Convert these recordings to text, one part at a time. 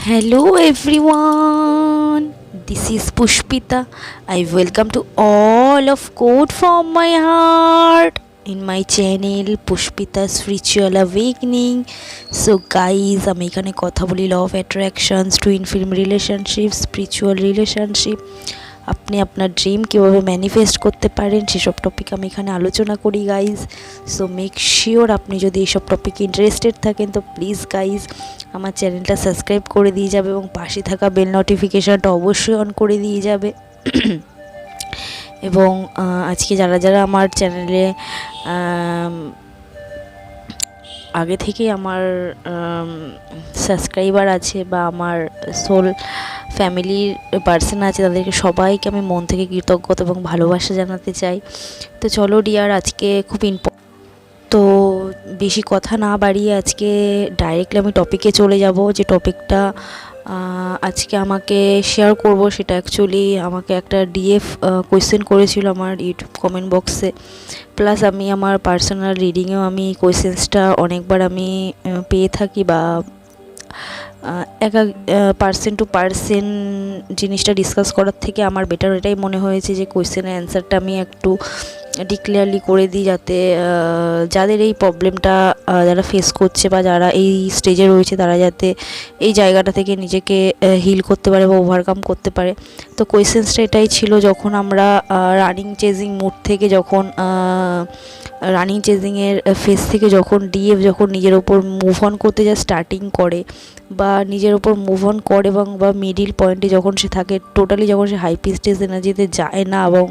Hello everyone, this is Pushpita. I welcome to all of Code from my heart in my channel Pushpita Spiritual Awakening. So guys, আমি এখানে কথা বলি law of attractions, twin flame relationship, spiritual relationship, আপনি আপনার dream কীভাবে manifest করতে পারেন সেসব টপিক আমি এখানে আলোচনা করি গাইজ। সো মেক শিওর আপনি যদি এইসব টপিকে ইন্টারেস্টেড থাকেন তো প্লিজ গাইজ আমার চ্যানেলটা সাবস্ক্রাইব করে দিয়ে যাবে এবং পাশে থাকা বেল নোটিফিকেশানটা অবশ্যই অন করে দিয়ে যাবে। এবং আজকে যারা যারা আমার চ্যানেলে আগে থেকেই আমার সাবস্ক্রাইবার আছে বা আমার সোল ফ্যামিলির পার্সন আছে, তাদেরকে সবাইকে আমি মন থেকে কৃতজ্ঞতা এবং ভালোবাসা জানাতে চাই। তো চলো ডিয়ার, আজকে খুব তো বেশি কথা না বাড়িয়ে আজকে ডাইরেক্টলি আমি টপিকে চলে যাব। যে টপিকটা আজকে আমাকে শেয়ার করব সেটা অ্যাকচুয়ালি আমাকে একটা ডিএফ কোয়েশ্চেন করেছিল আমার ইউটিউব কমেন্ট বক্সে, প্লাস আমি আমার পার্সোনাল রিডিংয়েও আমি কোয়েশ্চেন্সটা অনেকবার আমি পেয়ে থাকি, বা এক পার্সন টু পার্সন জিনিসটা ডিসকাস করার থেকে আমার বেটার এটাই মনে হয়েছে যে কোয়েশ্চেনের অ্যান্সারটা আমি একটু ডিক্লিয়ারলি করে দিই, যাতে যাদের এই প্রবলেমটা যারা ফেস করছে বা যারা এই স্টেজে রয়েছে তারা যাতে এই জায়গাটা থেকে নিজেকে হিল করতে পারে বা ওভারকাম করতে পারে। তো কোয়েশ্চেন্সটা এটাই ছিল, যখন আমরা রানিং চেজিং মুড থেকে যখন রানিং চেজিংয়ের ফেস থেকে যখন ডিএফ যখন নিজের ওপর মুভ অন করতে যায় স্টার্টিং করে বা নিজের ওপর মুভ অন করে এবং বা মিডিল পয়েন্টে যখন সে থাকে, টোটালি যখন সে হাই পিস্টেজ এনার্জিতে যায় না এবং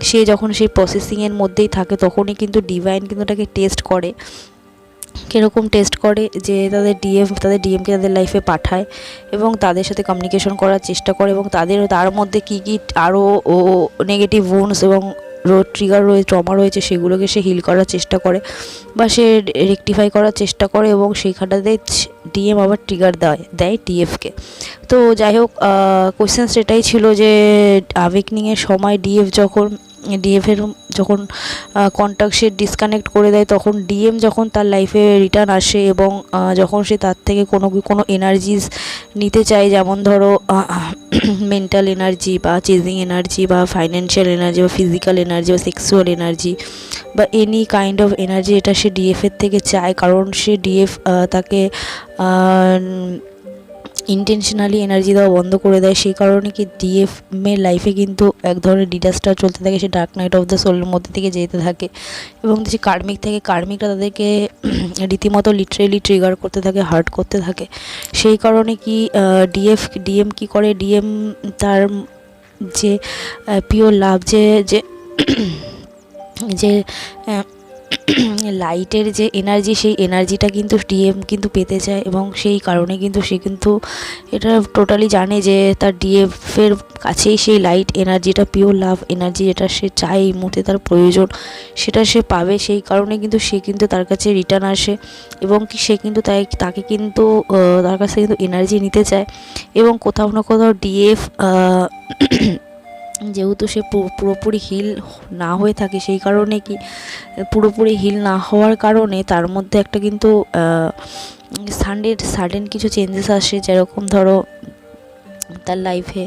সে যখন সেই প্রসেসিংয়ের মধ্যেই থাকে, তখনই কিন্তু ডিভাইন কিন্তু তাকে টেস্ট করে। কীরকম টেস্ট করে, যে তাদের ডিএমকে তাদের লাইফে পাঠায় এবং তাদের সাথে কমিউনিকেশন করার চেষ্টা করে এবং তার মধ্যে কী কী আরও নেগেটিভ উন্ডস এবং ট্রিগার ট্রমা রয়েছে সেগুলোকে সে হিল করার চেষ্টা করে বা সে রেকটিফাই করার চেষ্টা করে এবং সেইখানটাতে ডিএম আবার ট্রিগার দেয় ডিএফকে। তো যাই হোক, কোয়েশ্চেন সেটাই ছিল যে অ্যাওয়েকনিংয়ের সময় ডিএফের যখন কন্ট্যাক্ট সে ডিসকানেক্ট করে দেয়, তখন ডিএম যখন তার লাইফে রিটার্ন আসে এবং যখন সে তার থেকে কোনো এনার্জিস নিতে চায়, যেমন ধরো মেন্টাল এনার্জি বা চেজিং এনার্জি বা ফাইন্যান্সিয়াল এনার্জি বা ফিজিক্যাল এনার্জি বা সেক্সুয়াল এনার্জি বা এনি কাইন্ড অফ এনার্জি, এটা সে ডিএফের থেকে চায়, কারণ সে ডিএফ তাকে ইন্টেনশনালি এনার্জি দেওয়া বন্ধ করে দেয়। সেই কারণে কি ডিএফ এর লাইফে কিন্তু এক ধরনের ডিজাস্টার চলতে থাকে, সে ডার্ক নাইট অফ দ্য সোলের মধ্যে থেকে যেতে থাকে এবং যে কার্মিকটা তাদেরকে রীতিমতো লিটারেলি ট্রিগার করতে থাকে, হার্ট করতে থাকে। সেই কারণে কি ডিএম কি করে, ডিএম তার যে পিওর লাভ যে যে লাইটের যে এনার্জি, সেই এনার্জিটা কিন্তু ডিএম কিন্তু পেতে চায় এবং সেই কারণে কিন্তু সে কিন্তু এটা টোটালি জানে যে তার ডিএফের কাছেই সেই লাইট এনার্জিটা, পিওর লাভ এনার্জি যেটা সে চায় এই মুহূর্তে তার প্রয়োজন, সেটা সে পাবে। সেই কারণে কিন্তু সে কিন্তু তার কাছে রিটার্ন আসে এবং কি সে কিন্তু তাকে কিন্তু তার কাছে কিন্তু এনার্জি নিতে চায় এবং কোথাও না কোথাও ডিএফ যেহেতু সে পুরোপুরি হিল না হয়ে থাকে, সেই কারণে কি পুরোপুরি হিল না হওয়ার কারণে তার মধ্যে একটা কিন্তু সাডেন কিছু চেঞ্জেস আসে, যেরকম ধরো তার লাইফে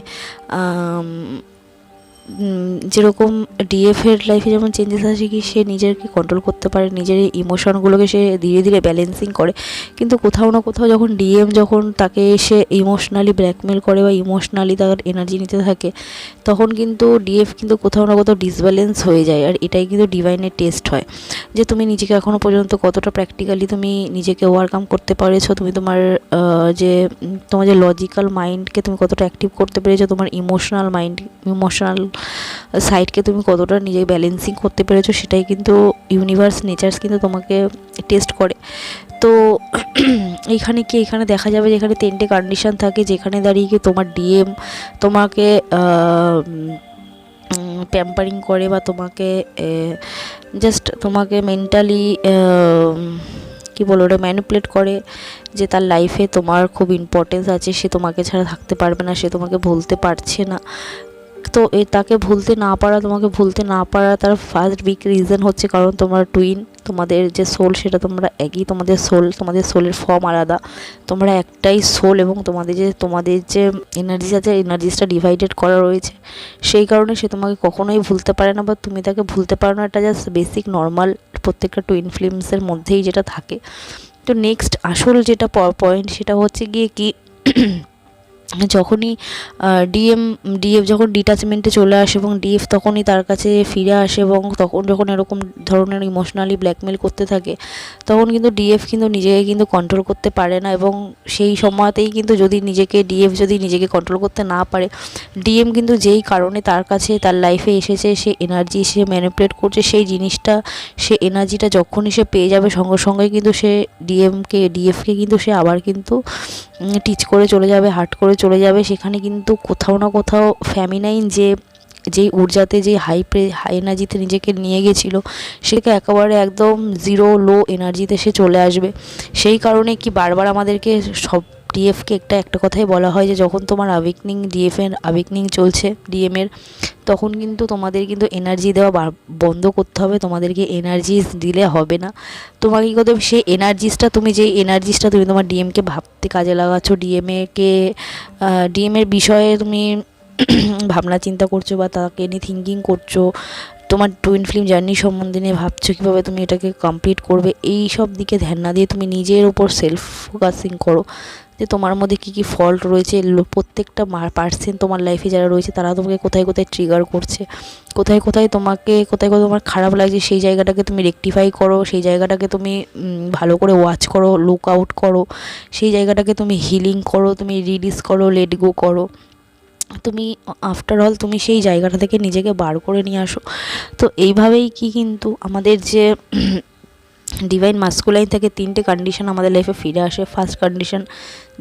যেরকম ডিএফের লাইফে যেমন চেঞ্জেস আসে কি সে নিজেকে কন্ট্রোল করতে পারে, নিজের ইমোশনগুলোকে সে ধীরে ধীরে ব্যালেন্সিং করে। কিন্তু কোথাও না কোথাও যখন ডিএম যখন তাকে সে ইমোশনালি ব্ল্যাকমেল করে বা ইমোশনালি তার এনার্জি নিতে থাকে, তখন কিন্তু ডিএফ কিন্তু কোথাও না কোথাও ডিসব্যালেন্স হয়ে যায়। আর এটাই কিন্তু ডিভাইনের টেস্ট হয়, যে তুমি নিজেকে এখনও পর্যন্ত কতটা প্র্যাকটিক্যালি তুমি নিজেকে ওভারকাম করতে পেরেছো, তুমি তোমার যে লজিক্যাল মাইন্ডকে তুমি কতটা অ্যাক্টিভ করতে পেরেছো, তোমার ইমোশনাল সাইডকে তুমি কতটা নিজে ব্যালেন্সিং করতে পেরেছো, সেটাই কিন্তু ইউনিভার্স নেচার্স কিন্তু তোমাকে টেস্ট করে। তো এখানে দেখা যাবে যে এখানে 3টে কন্ডিশন থাকে, যেখানে দাঁড়িয়ে কি তোমার ডিএম তোমাকে প্যাম্পারিং করে বা তোমাকে জাস্ট তোমাকে মেন্টালি কী বলো ওটা ম্যানিপুলেট করে, যে তার লাইফে তোমার খুব ইম্পর্টেন্স আছে, সে তোমাকে ছাড়া থাকতে পারবে না, সে তোমাকে ভুলতে পারছে না। তো তাকে ভুলতে না পারা, তোমাকে ভুলতে না পারা, তার ফার্স্ট বিগ রিজন হচ্ছে কারণ তোমরা টুইন, তোমাদের যে সোল সেটা তোমরা একই, তোমাদের সোলের ফর্ম আলাদা, তোমরা একটাই সোল, এবং তোমাদের যে এনার্জি আছে, এনার্জিসটা ডিভাইডেড করা রয়েছে। সেই কারণে সে তোমাকে কখনোই ভুলতে পারে না, বা তুমি তাকে ভুলতে পারো না। এটা জাস্ট বেসিক নর্মাল প্রত্যেকটা টুইন ফ্লেমসের মধ্যেই যেটা থাকে। তো নেক্সট আসল যেটা পয়েন্ট সেটা হচ্ছে গিয়ে কি যখনই ডিএফ যখন ডিট্যাচমেন্টে চলে আসে এবং ডিএফ তখনই তার কাছে ফিরে আসে, এবং তখন যখন এরকম ধরনের ইমোশনালি ব্ল্যাকমেল করতে থাকে, তখন কিন্তু ডিএফ কিন্তু নিজেকে কিন্তু কন্ট্রোল করতে পারে না। এবং সেই সময়তেই কিন্তু যদি নিজেকে কন্ট্রোল করতে না পারে, ডিএম কিন্তু যেই কারণে তার কাছে তার লাইফে এসেছে, সে এনার্জি সে ম্যানিপুলেট করছে, সেই জিনিসটা সে এনার্জিটা যখনই সে পেয়ে যাবে সঙ্গে সঙ্গে কিন্তু সে ডিএফকে কিন্তু সে আবার কিন্তু টিচ করে চলে যাবে, হার্ট করে চলে যাবে। সেখানে কিন্তু কোথাও না কোথাও ফ্যামিনাইন যেই ঊর্জাতে, যে হাই এনার্জিতে নিজেকে নিয়ে গেছিলো, সেটাকে একেবারে একদম জিরো লো এনার্জিতে সে চলে আসবে। সেই কারণে কি বারবার আমাদেরকে সব ডিএফকে একটা কথাই বলা হয় যে যখন তোমার আবেকনিং চলছে ডিএমের, তখন কিন্তু তোমাদের কিন্তু এনার্জি দেওয়া বন্ধ করতে হবে। তোমাদেরকে এনার্জিস দিলে হবে না। তোমাকে কী করতে হবে, সেই এনার্জিসটা তুমি তোমার ডিএমকে ভাবতে কাজে লাগাচ্ছ, ডিএমের বিষয়ে তুমি ভাবনা চিন্তা করছো, বা তাকে নিয়ে থিঙ্কিং করছো, তোমার টুইন ফ্লেম জার্নি সম্বন্ধে নিয়ে ভাবছো কীভাবে তুমি এটাকে কমপ্লিট করবে। এই সব দিকে ধ্যান না দিয়ে তুমি নিজের ওপর সেলফ ফোকাসিং করো, যে তোমার মধ্যে কী কী ফল্ট রয়েছে। প্রত্যেকটা পার্সেন্ট তোমার লাইফে যারা রয়েছে তারা তোমাকে কোথায় কোথায় ট্রিগার করছে, কোথায় কোথায় তোমার খারাপ লাগছে, সেই জায়গাটাকে তুমি রেকটিফাই করো, সেই জায়গাটাকে তুমি ভালো করে ওয়াচ করো, লুক আউট করো, সেই জায়গাটাকে তুমি হিলিং করো, তুমি রিলিজ করো, লেট গো করো। তুমি আফটার অল তুমি সেই জায়গাটা থেকে নিজেকে বার করে নিয়ে আসো। তো এইভাবেই কিন্তু আমাদের যে ডিভাইন মাস্কুলাইন থেকে 3টে কন্ডিশন আমাদের লাইফে ফিরে আসে। ফার্স্ট কন্ডিশন,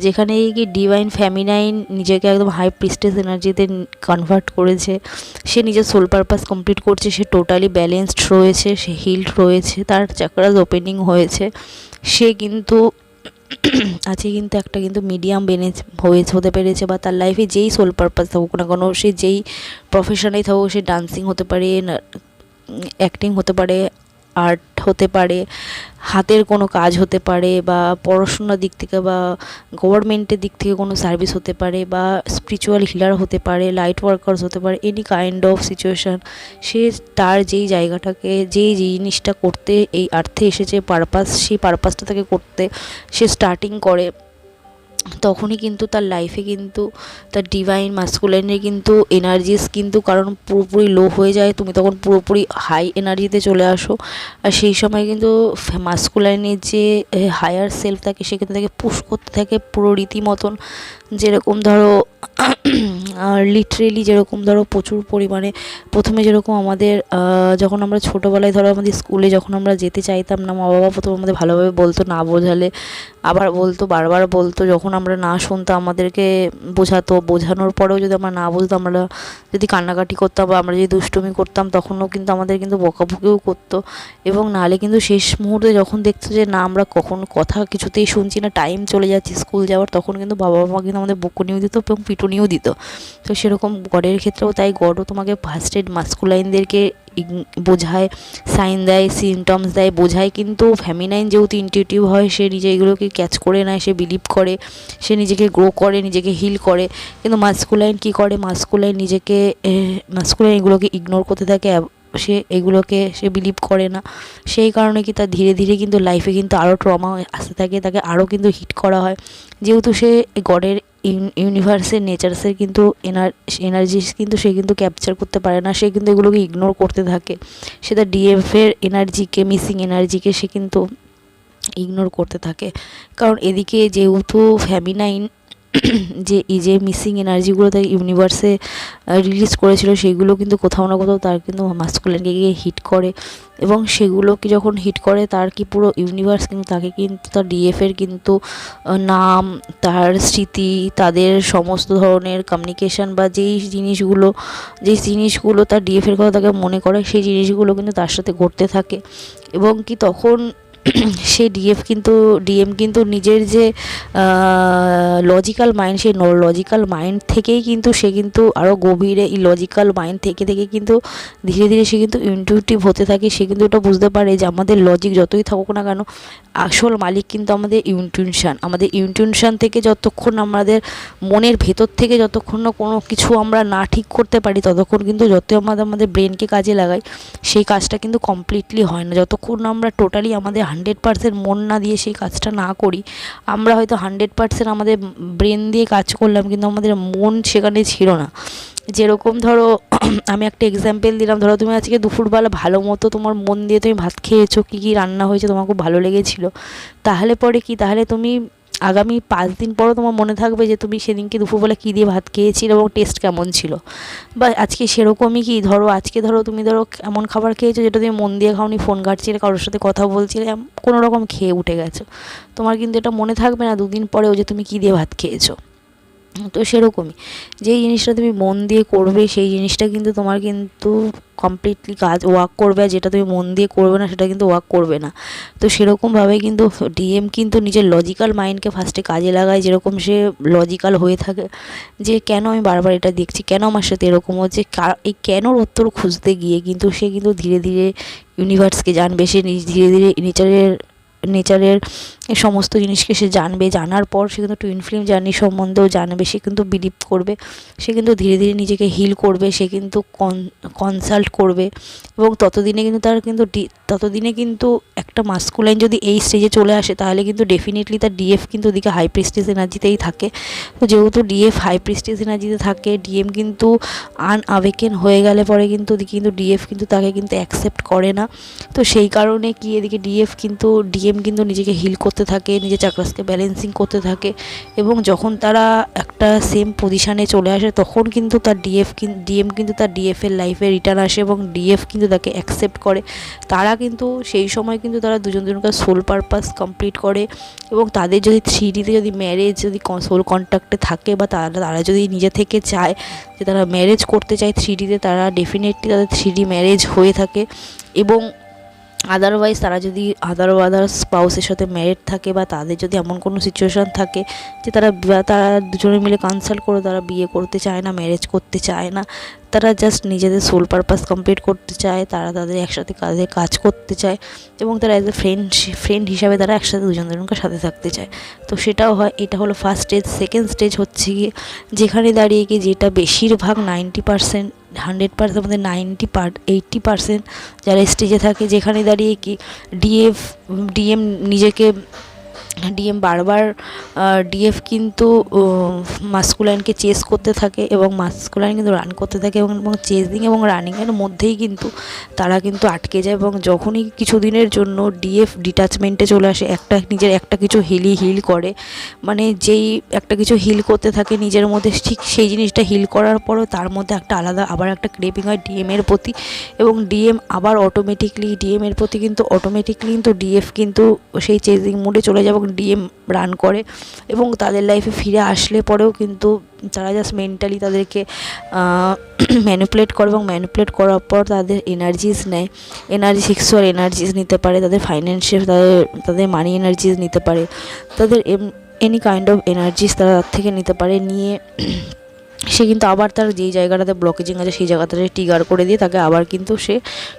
যেখানে কি ডিভাইন ফেমিনাইন নিজেকে একদম হাই প্রিস্টেস এনার্জিতে কনভার্ট করেছে, সে নিজের সোল পারপাস কমপ্লিট করছে, সে টোটালি ব্যালেন্সড রয়েছে, সে হিলড রয়েছে, তার চাকরাস ওপেনিং হয়েছে, সে কিন্তু আছে কিন্তু একটা কিন্তু মিডিয়াম হতে পেরেছে, বা তার লাইফে যেই সোল পারপাস থাকুক না কোনো, সে যেই প্রফেশনেই থাকুক, সে ডান্সিং হতে পারে, অ্যাক্টিং হতে পারে, আর্ট হতে পারে, হাতের কোনো কাজ হতে পারে, বা পড়াশোনার দিক থেকে, বা গভর্নমেন্টের দিক থেকে কোনো সার্ভিস হতে পারে, বা স্পিরিচুয়াল হিলার হতে পারে, লাইট ওয়ার্কার্স হতে পারে, এনি কাইন্ড অফ সিচুয়েশান। সে তার যেই জায়গাটাকে, যেই জিনিসটা করতে এই আর্থে এসেছে পারপাস, সেই পারপাসটা তাকে করতে সে স্টার্টিং করে, তখনই কিন্তু তার লাইফে কিন্তু তার ডিভাইন মাস্কুলাইনের কিন্তু এনার্জিস কিন্তু কারণ পুরোপুরি লো হয়ে যায়, তুমি তখন পুরোপুরি হাই এনার্জিতে চলে আসো। আর সেই সময় কিন্তু মাস্কুলাইনের যে হায়ার সেলফ থাকে, সে কিন্তু তাকে পুশ করতে থাকে পুরো রীতিমতন। যেরকম ধরো লিটারেলি যেরকম ধরো প্রচুর পরিমাণে প্রথমে যেরকম আমাদের যখন আমরা ছোটোবেলায় ধরো আমাদের স্কুলে যখন আমরা যেতে চাইতাম না, মা বাবা প্রথমে আমাদের ভালোভাবে বলতো, না বোঝালে আবার বলতো, বারবার বলতো, যখন আমরা না শুনতাম আমাদেরকে বোঝানোর পরেও যদি আমরা না বুঝতাম, আমরা যদি কান্নাকাটি করতাম বা আমরা যদি দুষ্টুমি করতাম, তখনও কিন্তু আমাদের কিন্তু বকাবকিও করতো। এবং নাহলে কিন্তু শেষ মুহূর্তে যখন দেখতো যে না আমরা কখন কথা কিছুতেই শুনছি না, টাইম চলে যাচ্ছে স্কুল যাওয়ার, তখন কিন্তু বাবা মা কিন্তু আমাদের বকুনিও দিত এবং পিটুনিও দিত। তো সেরকম গডের ক্ষেত্রেও তাই, গডও তোমাকে ফার্স্টেড মাস্কুলাইনদেরকে বোঝায়, সাইন দেয়, সিমটমস দেয়, বোঝায়, কিন্তু ফেমিনাইন যেহেতু ইনটিউটিভ হয়, সে নিজে এগুলোকে ক্যাচ করে নেয়, সে বিলিভ করে, সে নিজেকে গ্রো করে, নিজেকে হিল করে। কিন্তু মাস্কুলাইন কী করে, মাস্কুলাইন এগুলোকে ইগনোর করতে থাকে, সে বিলিভ করে না। সেই কারণে কি তার ধীরে ধীরে কিন্তু লাইফে কিন্তু আরও ট্রমা আসতে থাকে, তাকে আরও কিন্তু হিট করা হয়, যেহেতু সে গডের ইউনিভার্সের নেচারসের কিন্তু এনার্জিস কিন্তু সে কিন্তু ক্যাপচার করতে পারে না, সে কিন্তু এগুলোকে ইগনোর করতে থাকে। সে তার ডিএফের এনার্জিকে, মিসিং এনার্জিকে সে কিন্তু ইগনোর করতে থাকে। কারণ এদিকে যেহেতু ফেমিনাইন যে মিসিং এনার্জিগুলো তার ইউনিভার্সে রিলিজ করেছিল, সেগুলো কিন্তু কোথাও না কোথাও তার কিন্তু মাস্কুলাইনকে গিয়ে হিট করে, এবং সেগুলোকে যখন হিট করে তার কি পুরো ইউনিভার্স কিন্তু তাকে কিন্তু তার ডিএফের কিন্তু নাম, তার স্মৃতি, তাদের সমস্ত ধরনের কমিউনিকেশান, বা যেই জিনিসগুলো তার ডিএফের কথা তাকে মনে করে, সেই জিনিসগুলো কিন্তু তার সাথে ঘটতে থাকে। এবং কি তখন সেই ডিএম কিন্তু নিজের যে লজিক্যাল মাইন্ড, সেই লজিক্যাল মাইন্ড থেকেই কিন্তু সে কিন্তু আরও গভীরে এই লজিক্যাল মাইন্ড থেকে কিন্তু ধীরে ধীরে সে কিন্তু ইনটিউটিভ হতে থাকে। সে কিন্তু এটা বুঝতে পারে যে আমাদের লজিক যতই থাকুক না কেন, আসল মালিক কিন্তু আমাদের ইনটিউশন থেকে যতক্ষণ আমাদের মনের ভেতর থেকে যতক্ষণ না কোনো কিছু আমরা না ঠিক করতে পারি, ততক্ষণ কিন্তু যতই আমাদের ব্রেনকে কাজে লাগাই, সেই কাজটা কিন্তু কমপ্লিটলি হয় না। যতক্ষণ না আমরা টোটালি আমাদের 100% মন না দিয়ে সেই কাজটা না করি, আমরা হয়তো 100% আমাদের ব্রেন দিয়ে কাজ করলাম, কিন্তু আমাদের মন সেখানে ছিল না। যেরকম ধরো আমি একটা এক্সাম্পল দিলাম, ধরো তুমি আজকে দুপুরবেলা ভালো মতো তোমার মন দিয়ে তুমি ভাত খেয়েছো, কী কী রান্না হয়েছে তোমার খুব ভালো লেগেছিলো, তাহলে পরে কি, তাহলে তুমি আগামী 5 দিন পরও তোমার মনে থাকবে যে তুমি সেদিনকে দুপুরবেলা কী দিয়ে ভাত খেয়েছিলে এবং টেস্ট কেমন ছিল। বা আজকে সেরকমই কি, আজকে তুমি এমন খাবার খেয়েছো যেটা তুমি মন দিয়ে খাওনি, ফোন ঘাঁটছিলে, কারোর সাথে কথা বলছিলে, কোনো রকম খেয়ে উঠে গেছো, তোমার কিন্তু এটা মনে থাকবে না 2 দিন পরেও যে তুমি কী দিয়ে ভাত খেয়েছো। তো সেরকমই যেই জিনিসটা তুমি মন দিয়ে করবে, সেই জিনিসটা কিন্তু তোমার কিন্তু কমপ্লিটলি ওয়ার্ক করবে, আর যেটা তুমি মন দিয়ে করবে না সেটা কিন্তু ওয়ার্ক করবে না। তো সেরকমভাবে কিন্তু ডিএম কিন্তু নিজের লজিক্যাল মাইন্ডকে ফার্স্টে কাজে লাগায়। যেরকম সে লজিক্যাল হয়ে থাকে যে কেন আমি বারবার এটা দেখছি, কেন আমার সাথে এরকম হচ্ছে, এই কেনর উত্তর খুঁজতে গিয়ে কিন্তু সে কিন্তু ধীরে ধীরে ইউনিভার্সকে জানবে, সে ধীরে ধীরে নেচারের সমস্ত জিনিসকে সে জানবে। জানার পর সে কিন্তু টুইন ফ্লেম জার্নি সম্বন্ধেও জানবে, সে কিন্তু বিলিভ করবে, সে কিন্তু ধীরে ধীরে নিজেকে হিল করবে, সে কিন্তু কনসাল্ট করবে। এবং ততদিনে কিন্তু একটা মাস্কুলাইন যদি এই স্টেজে চলে আসে, তাহলে কিন্তু ডেফিনেটলি তার ডিএফ কিন্তু ওদিকে হাই প্রিস্টেস এনার্জিতেই থাকে। তো যেহেতু ডিএফ হাই প্রিস্টেস এনার্জিতে থাকে, ডিএম কিন্তু আনঅ্যাওয়েকেন হয়ে গেলে পরে কিন্তু ডিএফ কিন্তু তাকে কিন্তু অ্যাকসেপ্ট করে না। তো সেই কারণে কি এদিকে ডিএম কিন্তু নিজেকে হিল করতে থাকে, নিজের চাকরাসকে ব্যালেন্সিং করতে থাকে। এবং যখন তারা একটা সেম পজিশানে চলে আসে, তখন কিন্তু ডিএম কিন্তু তার ডিএফের লাইফে রিটার্ন আসে এবং ডিএফ কিন্তু তাকে অ্যাকসেপ্ট করে। তারা কিন্তু সেই সময় কিন্তু তারা দুজনকার সোল পারপাস কমপ্লিট করে। এবং তাদের যদি 3Dতে যদি ম্যারেজ যদি সোল কন্ট্যাক্টে থাকে, বা তারা যদি নিজে থেকে চায় যে তারা ম্যারেজ করতে চায় 3Dতে, তারা ডেফিনেটলি তাদের 3D ম্যারেজ হয়ে থাকে। এবং আদারওয়াইজ তারা যদি আদার স্পাউসের সাথে ম্যারিড থাকে, বা তাদের যদি এমন কোনো সিচুয়েশান থাকে যে তারা দুজনে মিলে কনসাল্ট করে তারা বিয়ে করতে চায় না, ম্যারেজ করতে চায় না, তারা জাস্ট নিজেদের সোল পারপাস কমপ্লিট করতে চায়, তারা তাদের একসাথে কাজ করতে চায়, এবং তারা অ্যাজ এ ফ্রেন্ড হিসাবে তারা একসাথে দুজনকে সাথে থাকতে চায়। তো সেটাও হয়। এটা হলো ফার্স্ট স্টেজ। সেকেন্ড স্টেজ হচ্ছে গিয়ে যেখানে দাঁড়িয়ে কি, যেটা বেশিরভাগ 90% 100% আমাদের 80% যারা স্টেজে থাকে, যেখানে দাঁড়িয়ে কি ডিএম বারবার কিন্তু মাস্কুলাইনকে চেস করতে থাকে, এবং মাস্কুলাইন কিন্তু রান করতে থাকে, এবং চেজিং এবং রানিংয়ের মধ্যেই কিন্তু তারা কিন্তু আটকে যায়। এবং যখনই কিছুদিনের জন্য ডিএফ ডিট্যাচমেন্টে চলে আসে, নিজের একটা কিছু হিল করে, মানে যেই একটা কিছু হিল করতে থাকে নিজের মধ্যে, ঠিক সেই জিনিসটা হিল করার পরও তার মধ্যে আবার একটা ক্রেভিং হয় ডিএমের প্রতি, এবং ডিএম এর প্রতি কিন্তু অটোমেটিকলি কিন্তু ডিএফ কিন্তু সেই চেজিং মোডে চলে যায় এবং ডিএম রান করে। এবং তাদের লাইফে ফিরে আসলে পরেও কিন্তু তারা জাস্ট মেন্টালি তাদেরকে ম্যানিপুলেট করে, এবং ম্যানিপুলেট করার পর তাদের সেক্সুয়াল এনার্জিস নিতে পারে, তাদের ফাইন্যান্সিয়াল তাদের মানি এনার্জিস নিতে পারে, তাদের এনি কাইন্ড অফ এনার্জিস তারা তার থেকে নিতে পারে। নিয়ে সে কিন্তু আবার তার যেই জায়গাটাতে ব্লকেজিং আছে সেই জায়গাটাতে ট্রিগার করে দিয়ে তাকে আবার কিন্তু সে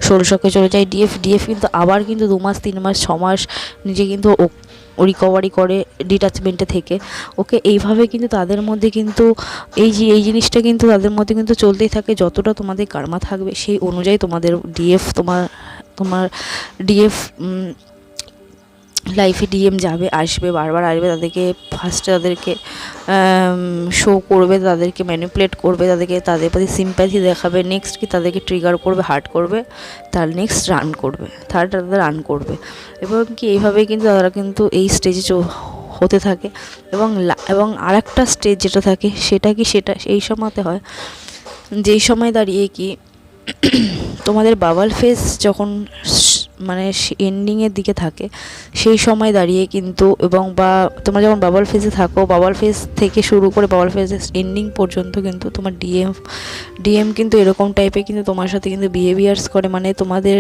ষোলশকে চলে যায়। ডিএফ কিন্তু আবার কিন্তু 2 মাস 3 মাস 6 মাস নিজে কিন্তু রিকভারি করে ডিট্যাচমেন্টে থেকে। ওকে, এইভাবে কিন্তু তাদের মধ্যে কিন্তু এই জিনিসটা কিন্তু তাদের মধ্যে কিন্তু চলতেই থাকে। যতটা তোমাদের কার্মা থাকবে সেই অনুযায়ী তোমাদের তোমার ডিএফ লাইফে ডিএম আসবে, বারবার আসবে। ফার্স্টে তাদেরকে শো করবে, তাদেরকে ম্যানিপুলেট করবে, তাদের প্রতি সিম্প্যাথি দেখাবে, নেক্সট কি তাদেরকে ট্রিগার করবে, হার্ট করবে, তার নেক্সট তাদের রান করবে। এবং কি এইভাবেই কিন্তু তারা কিন্তু এই স্টেজে হতে থাকে। এবং আরেকটা স্টেজ যেটা থাকে সেটা এই সময়তে হয়, যেই সময় দাঁড়িয়ে কি তোমাদের বাবাল ফেজ যখন মানে এন্ডিংয়ের দিকে থাকে, সেই সময় দাঁড়িয়ে কিন্তু এবং বা তোমরা যখন বাবল ফেজে থাকো, বাবল ফেজ থেকে শুরু করে বাবল ফেজের এন্ডিং পর্যন্ত কিন্তু তোমার ডিএম কিন্তু এরকম টাইপের কিন্তু তোমার সাথে কিন্তু বিহেভিয়ার্স করে, মানে তোমাদের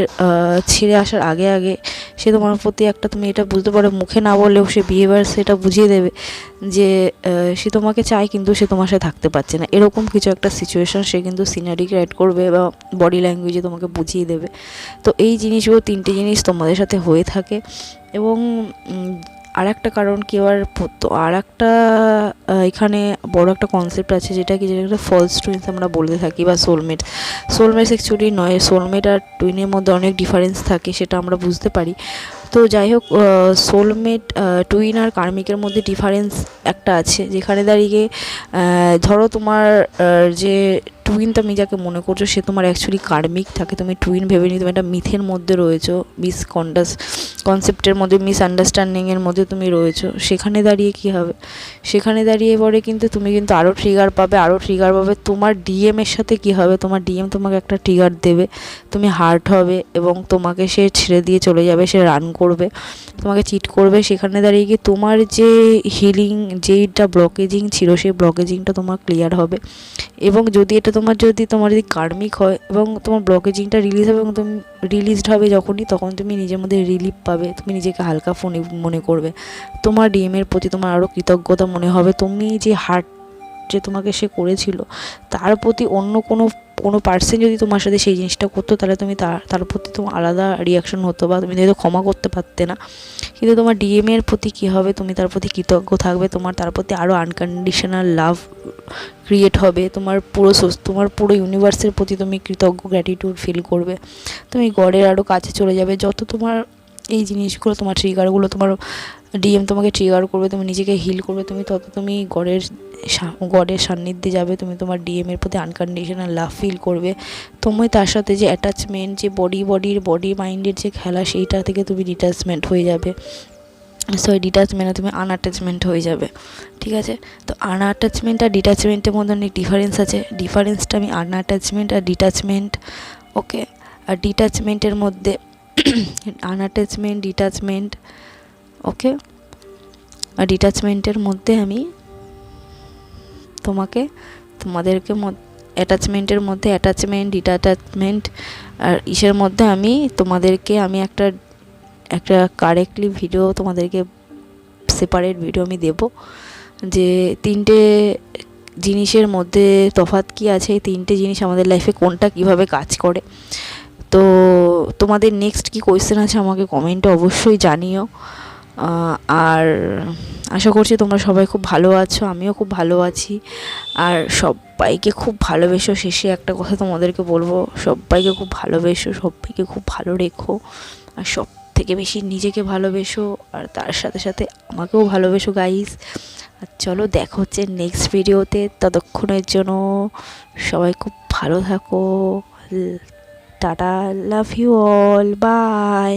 ছেড়ে আসার আগে আগে সে তোমার প্রতি একটা, তুমি এটা বুঝতে পারো মুখে না বললেও সে বিহেভিয়ার সেটা বুঝিয়ে দেবে যে সে তোমাকে চায় কিন্তু সে তোমার সাথে থাকতে পারছে না, এরকম কিছু একটা সিচুয়েশন সে কিন্তু সিনারি ক্রিয়েট করবে বা বডি ল্যাঙ্গুয়েজে তোমাকে বুঝিয়ে দেবে। তো এই জিনিসগুলো 3টে জিনিস তোমাদের সাথে হয়ে থাকে। এবং আর একটা কারণ কি, আর একটা এখানে বড় একটা কনসেপ্ট আছে, যেটা একটা ফলস টুইনস আমরা বলতে থাকি বা সোলমেট অ্যাকচুয়ালি নয়, সোলমেট আর টুইনের মধ্যে অনেক ডিফারেন্স থাকে, সেটা আমরা বুঝতে পারি। তো যাই হোক, সোলমেট টুইন আর কার্মিকের মধ্যে ডিফারেন্স একটা আছে, যেখানে দাঁড়িয়ে ধরো তোমার যে টুইন তুমি যাকে মনে করছো সে তোমার অ্যাকচুয়ালি কার্মিক থাকে, তুমি টুইন ভেবে নিয়ে তুমি একটা মিথের মধ্যে রয়েছো, কনসেপ্টের মধ্যে, মিসআন্ডারস্ট্যান্ডিংয়ের মধ্যে তুমি রয়েছো। সেখানে দাঁড়িয়ে কী হবে, সেখানে দাঁড়িয়ে পরে কিন্তু তুমি কিন্তু আরও ট্রিগার পাবে, তোমার ডিএমের সাথে কী হবে, তোমার ডিএম তোমাকে একটা ট্রিগার দেবে, তুমি হার্ট হবে এবং তোমাকে সে ছেড়ে দিয়ে চলে যাবে, সে রান করবে, তোমাকে চিট করবে। সেখানে দাঁড়িয়ে গিয়ে তোমার যে হিলিং, যেইটা ব্লকেজিং ছিল সেই ব্লকেজিংটা তোমার ক্লিয়ার হবে। এবং যদি এটা তোমার যদি কার্মিক হয় এবং তোমার ব্লকেজিংটা রিলিজ হবে এবং তুমি রিলিজড হবে যখনই, তখন তুমি নিজের মধ্যে রিলিফ পাবে, তুমি নিজেকে হালকা মনে করবে, তোমার ডিএমের প্রতি তোমার আরও কৃতজ্ঞতা মনে হবে, তুমি যে হার্ট যে তোমাকে সে করেছিল তার প্রতি অন্য কোনো পার্সন যদি তোমার সাথে সেই জিনিসটা করতো, তাহলে তুমি তার প্রতি তোমার আলাদা রিয়াকশন হতো বা তুমি হয়তো ক্ষমা করতে পারতে না। কিন্তু তোমার ডিএমের প্রতি কী হবে, তুমি তার প্রতি কৃতজ্ঞ থাকবে, তোমার তার প্রতি আরও আনকন্ডিশনাল লাভ ক্রিয়েট হবে, তোমার পুরো ইউনিভার্সের প্রতি তুমি কৃতজ্ঞ, গ্র্যাটিটিউড ফিল করবে, তুমি গডের আরও কাছে চলে যাবে। যত তোমার এই জিনিসগুলো, তোমার ট্রিগারগুলো, তোমার ডিএম তোমাকে ট্রিগার করবে, তুমি নিজেকে হিল করবে, তুমি গডের সান্নিধ্যে যাবে, তুমি তোমার ডিএমের প্রতি আনকন্ডিশনাল লাভ ফিল করবে, তুমি তার সাথে যে অ্যাটাচমেন্ট, যে বডি মাইন্ডের যে খেলা, সেইটা থেকে তুমি ডিট্যাচমেন্ট হয়ে যাবে, তুমি আনঅ্যাটাচমেন্ট হয়ে যাবে। ঠিক আছে, তো আনঅ্যাটাচমেন্ট আর ডিট্যাচমেন্টের মধ্যে অনেক ডিফারেন্স আছে, ডিফারেন্সটা আমি আনঅ্যাটাচমেন্ট আর ডিট্যাচমেন্ট, ওকে, আর ডিট্যাচমেন্টের মধ্যে আনঅ্যাটাচমেন্ট, ডিট্যাচমেন্ট, ওকে, আর ডিট্যাচমেন্টের মধ্যে আমি তোমাদেরকে অ্যাটাচমেন্টের মধ্যে অ্যাটাচমেন্ট, ডিট্যাচমেন্ট আর ইসের মধ্যে তোমাদেরকে একটা কারেক্টলি ভিডিও, তোমাদেরকে সেপারেট ভিডিও আমি দেব, যে 3টে জিনিসের মধ্যে তফাৎ কী আছে, এই 3টে জিনিস আমাদের লাইফে কোনটা কিভাবে কাজ করে। তো তোমাদের নেক্সট কি কোয়েশ্চেন আছে আমাকে কমেন্টে অবশ্যই জানিও। আর আশা করছি তোমরা সবাই খুব ভালো আছো, আমিও খুব ভালো আছি। আর সবাইকে খুব ভালোবেসো, শেষে একটা কথা তোমাদেরকে বলবো, সবাইকে খুব ভালোবেসো, সবাইকে খুব ভালো রেখো, আর সব থেকে বেশি নিজেকে ভালোবেসো, আর তার সাথে সাথে আমাকেও ভালোবেসো গাইস। আর চলো দেখা হচ্ছে নেক্সট ভিডিওতে, ততক্ষণের জন্য সবাই খুব ভালো থাকো, tata, love you all, by.